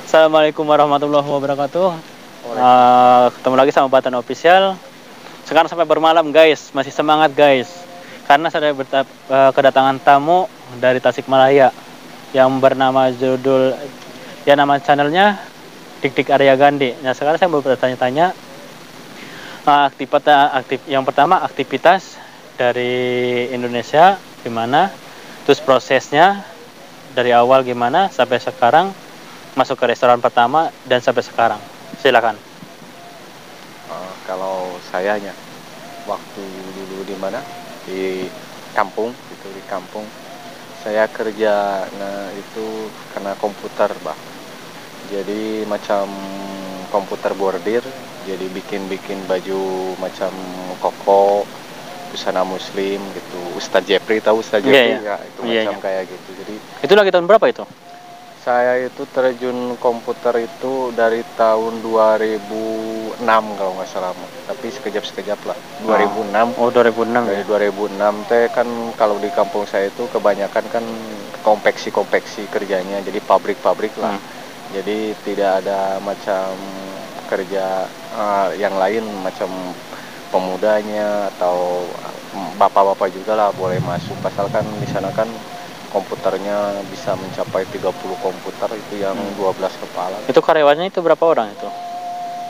Assalamualaikum warahmatullahi wabarakatuh. Ketemu lagi sama Batan Official. Sekarang sampai bermalam guys, masih semangat guys. Karena saya kedatangan tamu dari Tasikmalaya yang bernama judul ya nama channelnya Dik Dik Arya Gandhi. Nah sekarang saya mau bertanya-tanya yang pertama aktivitas dari Indonesia gimana, terus prosesnya dari awal gimana sampai sekarang masuk ke restoran pertama dan sampai sekarang. Silakan. Kalau sayanya waktu dulu di mana di kampung gitu, di kampung saya kerja, nah itu karena komputer bah, jadi macam komputer bordir, jadi bikin baju macam koko busana muslim gitu. Ustadz Jepri, tahu Ustadz Jepri? Ya itu macam kayak gitu. Jadi itu lagi tahun berapa itu? Saya itu terjun komputer itu dari tahun 2006 kalau nggak salah, tapi sekejap-sekejap lah. 2006. Oh 2006 dari ya. 2006 teh kan kalau di kampung saya itu kebanyakan kan konveksi kerjanya, jadi pabrik-pabrik lah. Jadi tidak ada macam kerja yang lain macam pemudanya atau bapak-bapak juga lah boleh masuk, asalkan di sana kan komputernya bisa mencapai 30 komputer itu yang 12 kepala. Itu karyawannya itu berapa orang itu?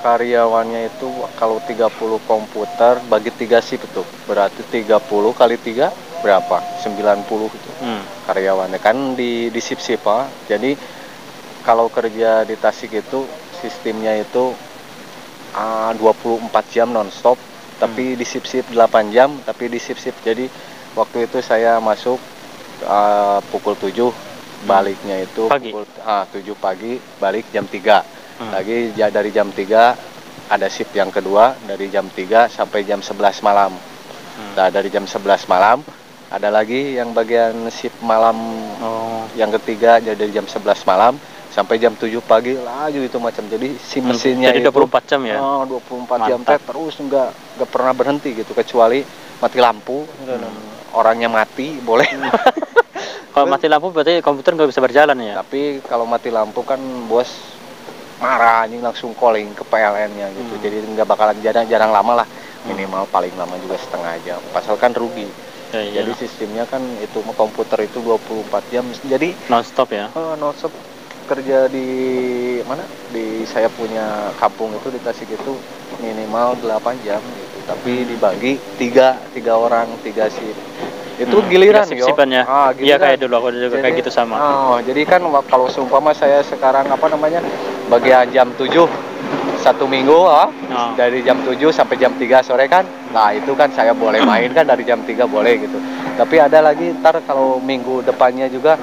Karyawannya itu kalau 30 komputer bagi 3 shift itu berarti 30 kali 3 berapa? 90 itu. Karyawannya kan di shift-shift Pak. Jadi kalau kerja di Tasik itu sistemnya itu 24 jam non-stop, tapi di shift-shift 8 jam, tapi di shift-shift. Jadi waktu itu saya masuk pukul 7, baliknya itu pagi. Pukul 7 pagi, balik jam 3. Lagi dari jam 3 ada shift yang kedua dari jam 3 sampai jam 11 malam. Nah, dari jam 11 malam ada lagi yang bagian shift malam yang ketiga, jadi dari jam 11 malam sampai jam 7 pagi laju itu macam. Jadi si mesinnya jadi 24 jam ya. 24 jam teh terus nggak pernah berhenti gitu, kecuali mati lampu. Orangnya mati boleh. Kalau mati lampu berarti komputer nggak bisa berjalan ya. Tapi kalau mati lampu kan bos marah, anjing langsung calling ke PLN-nya gitu. Jadi nggak bakalan jarang lama lah, minimal paling lama juga setengah jam. Pasal kan rugi. Jadi sistemnya kan itu komputer itu 24 jam. Jadi non-stop ya. Non-stop kerja di mana? Di saya punya kampung itu di Tasik itu minimal 8 jam gitu. Tapi dibagi 3 orang, 3 shift. Itu giliran yo. Iya kayak dulu aku juga kayak gitu sama. Jadi kan kalau seumpama saya sekarang bagian jam 7 1 minggu dari jam 7 sampai jam 3 sore kan. Nah, itu kan saya boleh main kan dari jam 3 boleh gitu. Tapi ada lagi ntar kalau minggu depannya juga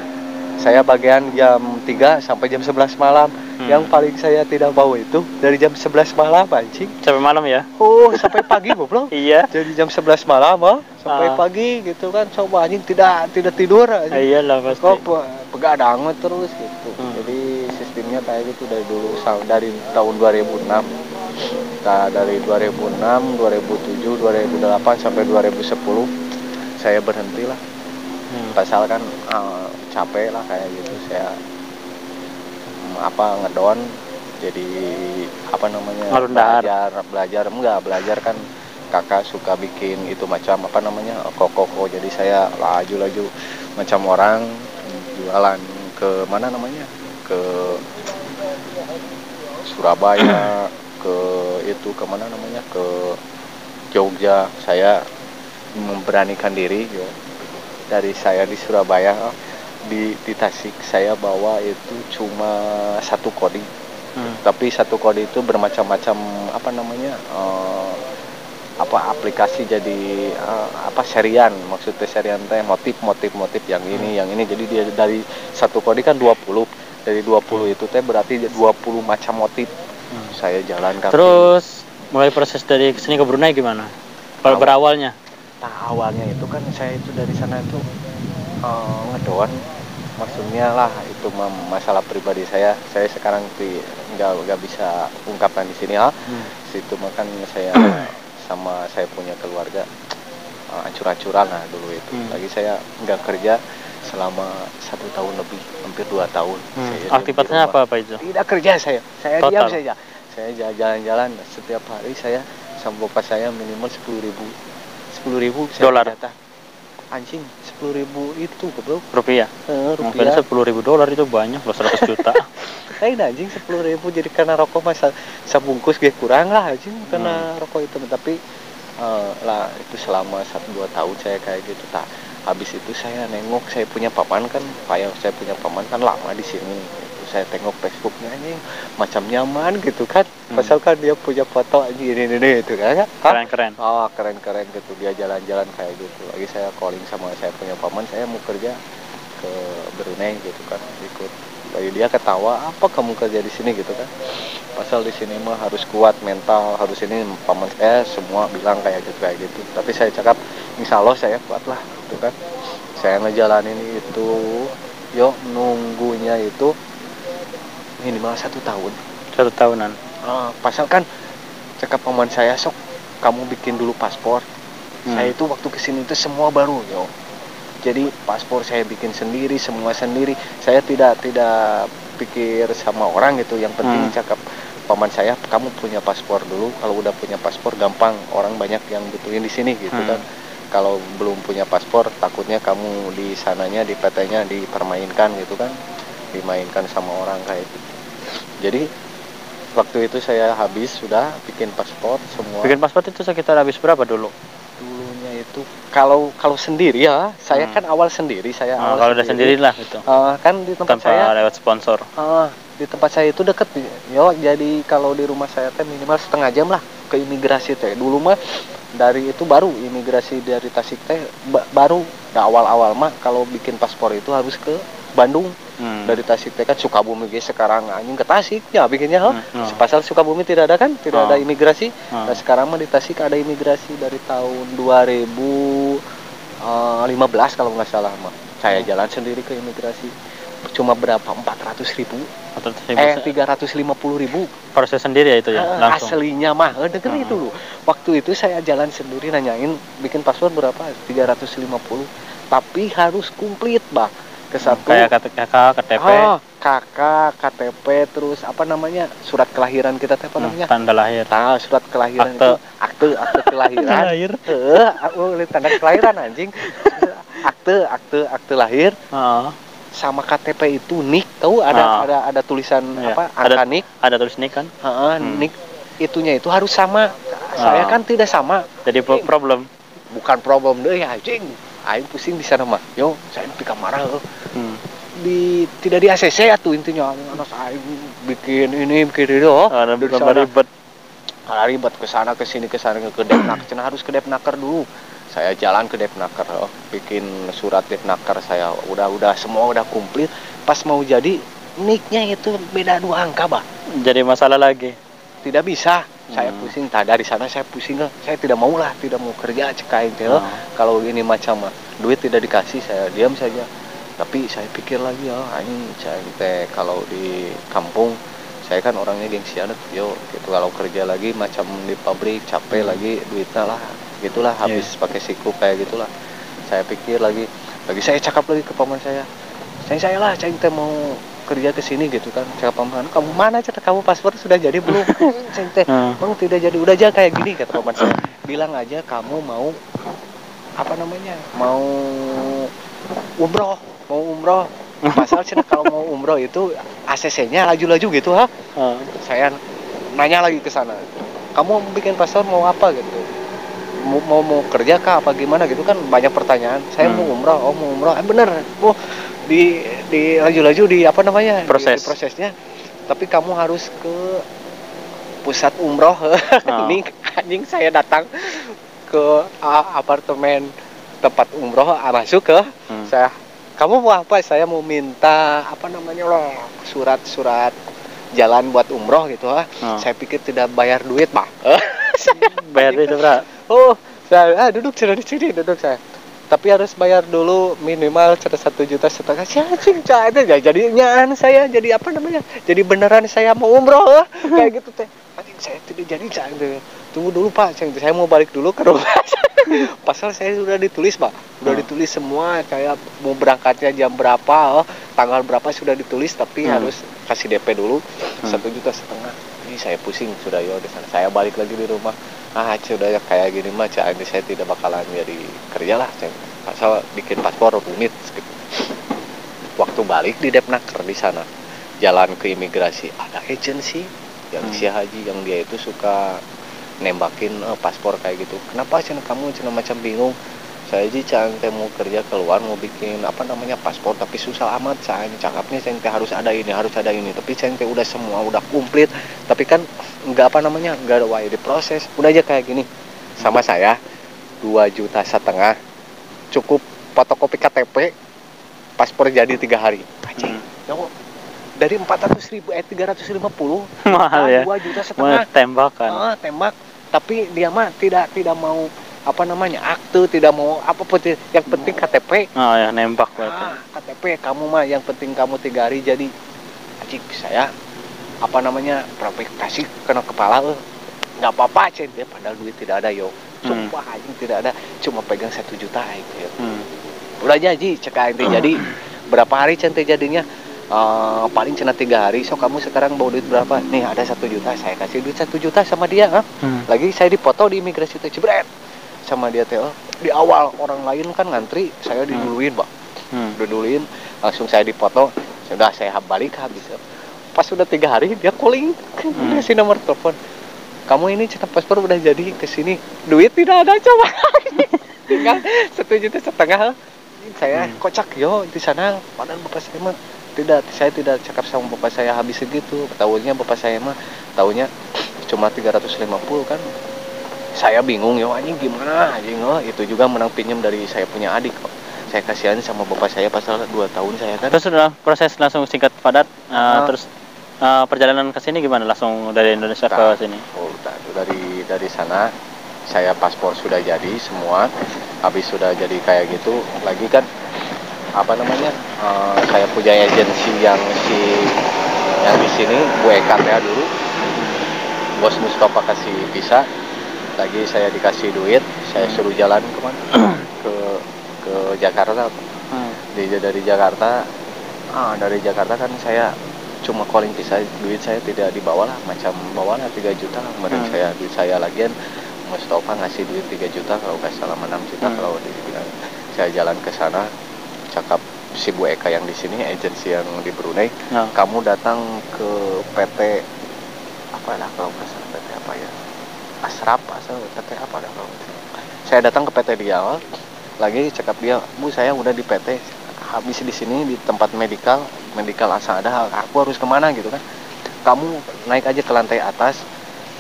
saya bagian jam 3 sampai jam 11 malam. Yang paling saya tidak mau itu dari jam 11 malam anjing. Sampai malam ya? Sampai pagi goblok. Iya. Jadi jam 11 malam sampai pagi gitu kan. Coba anjing tidak tidur anjing. Iyalah pasti. Kok begadang terus gitu. Jadi sistemnya kayak gitu dari dulu, dari tahun 2006. Nah, dari 2006, 2007, 2008 sampai 2010 saya berhenti lah. Pasal kan capek lah kayak gitu, saya ngedon, jadi belajar kan kakak suka bikin itu macam koko, jadi saya laju macam orang jualan ke mana namanya, ke Surabaya, ke kemana namanya, ke Jogja. Saya memberanikan diri yo. Dari saya di Surabaya, di Tasik saya bawa itu cuma 1 kodi. Tapi 1 kodi itu bermacam-macam aplikasi, jadi serian, maksudnya serian teh motif yang ini jadi dia dari 1 kodi kan 20, dari 20 itu teh berarti 20 macam motif. Saya jalankan. Terus mulai proses dari kesini ke Brunei gimana? Kalau berawalnya? Awalnya itu kan saya itu dari sana itu ngedon, maksudnya lah itu masalah pribadi saya sekarang nggak bisa ungkapkan di sini situ makan saya saya punya keluarga ancur-ancuran lah dulu itu. Lagi saya nggak kerja, selama 1 tahun lebih, hampir 2 tahun. Aktivitasnya apa itu? Tidak kerja saya Total. diam saja. Saya jalan-jalan setiap hari, saya sama bapak saya minimal 10.000 saya Dolar. jatah. Anjing, 10.000 itu goblok. Rupiah. Rupiah. $10.000 itu banyak loh, 100 juta. Lain anjing 10.000 jadi karena rokok masa sabungkus ge kurang lah anjing karena rokok itu, tapi lah itu selama 1-2 tahun saya kayak gitu. Habis itu saya nengok, saya punya paman kan lama di sini. Itu saya tengok Facebooknya anjing, macam nyaman gitu kan. Misalkan dia punya foto anjing ini itu kan. Keren-keren. Oh, keren-keren gitu. Dia jalan-jalan kayak gitu. Lagi saya calling sama saya punya paman, saya mau kerja ke Brunei gitu kan, ikut. Lalu dia ketawa, apa kamu kerja di sini gitu kan? Pasal di sini mah harus kuat mental, harus ini. Paman saya semua bilang kayak gitu. Tapi saya cakap, insya Allah saya kuat lah, gitu kan. Saya ngejalanin itu, yuk nunggunya itu minimal 1 tahun. 1 tahunan. Pasal kan cakap paman saya, sok kamu bikin dulu paspor. Saya itu waktu kesini itu semua baru, yo. Jadi paspor saya bikin sendiri, semua sendiri. Saya tidak pikir sama orang gitu. Yang penting cakap paman saya, kamu punya paspor dulu. Kalau udah punya paspor gampang, orang banyak yang butuhin di sini gitu kan. Kalau belum punya paspor, takutnya kamu di sananya, di PT-nya dipermainkan gitu kan. Dimainkan sama orang kayak gitu. Jadi waktu itu saya habis sudah bikin paspor semua. Bikin paspor itu sekitar habis berapa dulu? Dulunya itu kalau sendiri ya, saya kan awal sendiri, kalau udah sendiri lah itu. Kan di tempat Tanpa saya lewat sponsor. di tempat saya itu deket, yo. Jadi kalau di rumah saya teh minimal setengah jam lah ke imigrasi teh. Dulu mah dari itu baru imigrasi dari Tasik teh baru. Awal-awal mah kalau bikin paspor itu harus ke Bandung. Dari Tasik teh kan Sukabumi guys, sekarang anjing ke Tasik ya bikinnya. Pasal Sukabumi tidak ada kan, tidak ada imigrasi. Nah sekarang mah di Tasik ada imigrasi dari tahun 2015 kalau nggak salah mah. Saya jalan sendiri ke imigrasi. Cuma berapa? 400.000. 350.000. Proses sendiri ya itu ya, langsung. Aslinya mah, denger itu loh. Waktu itu saya jalan sendiri nanyain bikin paspor berapa? 350. Tapi harus komplit, Bah. Ke satu kayak KTP. KTP, terus apa namanya? Surat kelahiran kita teh apa namanya? Tanda lahir. Surat kelahiran Akte. Akte kelahiran. Tanda kelahiran anjing. Akte lahir. Sama KTP itu nik, tahu ada tulisan apa? Angka nik. Ada tulis nik kan? Nik itunya itu harus sama. Saya kan tidak sama. Jadi problem. Bukan problem deh ya anjing. Aing pusing di sana mah. Yo, saya pika marah. Tidak di ACC atuh intinya. Anak aing bikin ini bikin itu. Ribet ke sana ke sini ke Depnaker. Cenah harus ke Depnaker dulu. Saya jalan ke Depnaker, bikin surat Depnaker saya. Udah semua udah komplit. Pas mau jadi niknya itu beda 2 angka, Bah. Jadi masalah lagi. Tidak bisa. Saya pusing, dari sana saya pusing lah. Saya tidak mau kerja cekain teh. Kalau ini macam duit tidak dikasih, saya diam saja. Tapi saya pikir lagi anjing teh kalau di kampung saya kan orangnya gengsian yo gitu. Kalau kerja lagi macam di pabrik capek lagi duitnya lah gitulah, habis pakai siku kayak gitulah. Saya pikir lagi saya cakap lagi ke paman saya lah teh mau kerja ke sini gitu kan. Cakap paman, kamu mana kamu paspor sudah jadi belum? Teh bang tidak jadi, udah aja kayak gini kata paman saya. Bilang aja kamu mau apa namanya, mau umroh. Pasal kalau mau umroh itu ACC-nya laju-laju gitu Saya nanya lagi ke sana, kamu bikin paspor mau apa gitu, mau kerja kah apa gimana gitu kan, banyak pertanyaan. Saya mau umroh. Bener. Di laju-laju di apa namanya di prosesnya. Tapi kamu harus ke pusat umroh. Ini anjing saya datang ke apartemen tempat umroh, masuk ke saya. Kamu mau apa? Saya mau minta apa namanya surat jalan buat umroh gitu Saya pikir tidak bayar duit, Pak. Bayar duit berapa? Saya duduk di sini saya. Tapi harus bayar dulu minimal 1,5 juta. Jadinya saya jadi apa namanya? Jadi beneran saya mau umroh kayak gitu teh. Anjing saya tidak jadi. Tunggu dulu, Pak. Saya mau balik dulu ke rumah. Pasal saya sudah ditulis, Pak. Sudah ditulis semua, kayak mau berangkatnya jam berapa, tanggal berapa sudah ditulis, tapi harus kasih DP dulu 1,5 juta. Ini saya pusing sudah yo di sana. Saya balik lagi di rumah. Sudah ya kayak gini mah, ini saya tidak bakalan jadi kerja lah. Pasal bikin paspor rumit gitu. Waktu balik di Depnaker di sana, jalan ke imigrasi, ada agensi yang si Haji yang dia itu suka nembakin paspor kayak gitu. Kenapa kamu macam bingung? Saya teh mau kerja keluar, mau bikin paspor, tapi susah amat. Saya cakapnya harus ada ini, tapi saya udah semua udah komplit, tapi kan nggak ada way diproses. Udah aja kayak gini sama saya 2,5 juta cukup fotokopi KTP, paspor jadi 3 hari. Dari 400.000 350 mahal ya, 2,5 juta tembakan. Tembak, tapi dia mah tidak mau akte, tidak mau apa-apa, yang penting KTP. Oh ya, nembak berarti. KTP kamu mah yang penting kamu 3 hari jadi. Ajik saya provokasi kena kepala, nggak apa-apa dia, padahal duit tidak ada yo. Sumpah anjing tidak ada, cuma pegang 1 juta gitu ya. Udah jadi cek ente jadi berapa hari ente jadinya, paling cina 3 hari. So kamu sekarang bawa duit berapa? Nih ada 1 juta, saya kasih duit 1 juta sama dia. Lagi saya dipoto di imigrasi teh jebret sama dia teh. Di awal orang lain kan ngantri, saya diduluin, Pak. Diduluin, langsung saya dipoto, sudah saya balik habis. Pas sudah 3 hari dia calling, kasih nomor telepon. Kamu ini cetak paspor udah jadi kesini, duit tidak ada coba. Tinggal 1,5 juta. Saya kocak yo di sana, padahal bapak saya mah saya tidak cakap sama bapak saya habis segitu. Tahunya bapak saya mah tahunya cuma 350 kan. Saya bingung yo, anjing gimana anjing. Itu juga menang pinjam dari saya punya adik kok. Saya kasihan sama bapak saya pasal 2 tahun saya kan. Terus sudah proses langsung singkat padat, terus perjalanan ke sini gimana? Langsung dari Indonesia ke sini? Dari sana saya paspor sudah jadi semua. Habis sudah jadi kayak gitu, lagi kan saya punya agensi yang di sini Bu Eka dulu. Bos Mustafa kasih visa. Lagi saya dikasih duit, saya suruh jalan kemana? ke Jakarta. Dari Jakarta kan saya cuma calling visa, duit saya tidak dibawa lah, macam bawa lah 3 juta kemarin. Duit saya lagian Mustafa ngasih duit 3 juta kalau nggak salah 6 juta kalau saya jalan ke sana, cakap si Bu Eka yang di sini, agensi yang di Brunei, kamu datang ke PT apa lah kalau nggak salah, PT apa ya, Asrap asal PT apa dah kalau saya datang ke PT dia, lagi cakap dia, Bu saya udah di PT, habis di sini di tempat medikal asal ada, aku harus kemana gitu kan, kamu naik aja ke lantai atas.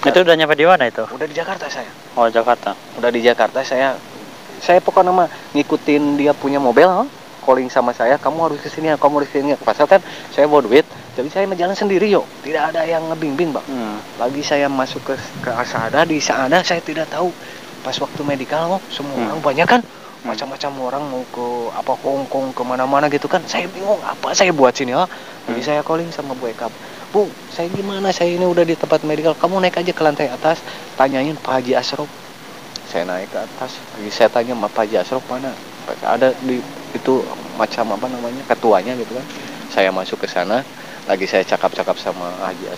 Itu udah nyampe di mana itu? Udah di Jakarta saya. Oh Jakarta. Udah di Jakarta saya pokoknya mah ngikutin dia punya mobil, calling sama saya, kamu harus kesini, kamu harus kesini. Pasal kan saya bawa duit, jadi saya jalan sendiri yo, tidak ada yang ngebimbing, Bang. Lagi saya masuk ke Asada, di Asada saya tidak tahu. Pas waktu medikal, semua orang banyak kan, macam-macam orang mau ke Hong Kong kemana-mana gitu kan. Saya bingung apa saya buat sini. Jadi saya calling sama Bu Eka. Bu, saya gimana? Saya ini udah di tempat medikal. Kamu naik aja ke lantai atas, tanyain Pak Haji Asrop. Saya naik ke atas, lagi saya tanya Pak Haji Asrop mana? Ada di itu macam ketuanya gitu kan. Saya masuk ke sana, lagi saya cakap-cakap sama Haji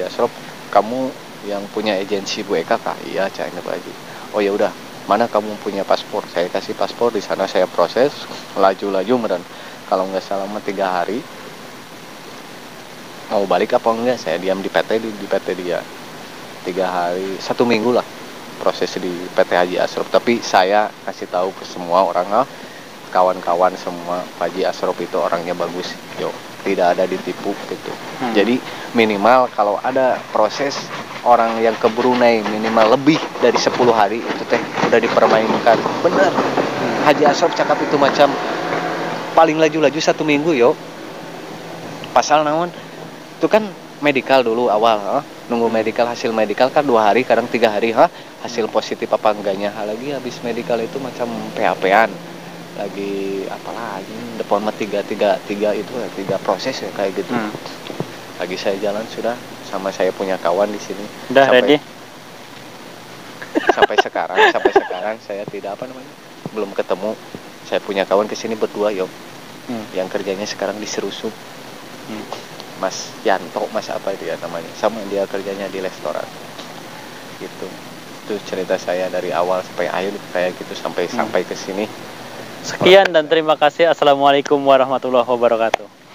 Asrop, kamu yang punya agensi Bu Eka kah? Iya, cakapnya Pak Haji. Oh ya udah, mana kamu punya paspor? Saya kasih paspor, di sana saya proses, laju dan kalau nggak salah 3 hari. Mau balik apa enggak, saya diam di PT dia 3 hari, 1 minggu lah proses di PT Haji Asrop. Tapi saya kasih tahu ke semua orang, kawan-kawan semua, Pak Haji Asrop itu orangnya bagus yo, tidak ada ditipu gitu. Jadi minimal kalau ada proses orang yang ke Brunei minimal lebih dari 10 hari itu teh udah dipermainkan bener. Haji Asrop cakap itu macam paling laju 1 minggu yo. Pasal naon itu kan medikal dulu awal, nunggu medikal, hasil medikal kan 2 hari kadang 3 hari, hasil positif apa enggaknya. Lagi habis medikal itu macam PHP-an lagi apalah anjing, depan mah 3 itu ya, 3 proses ya kayak gitu. Lagi saya jalan sudah sama saya punya kawan di sini. Udah ready? sampai sekarang saya tidak belum ketemu. Saya punya kawan kesini berdua yuk, yang kerjanya sekarang di Serusup, Mas Yanto, Mas apa itu ya namanya, sama dia kerjanya di restoran gitu. Itu cerita saya dari awal sampai akhir kayak gitu sampai ke sini. Sekian dan terima kasih. Assalamualaikum warahmatullahi wabarakatuh.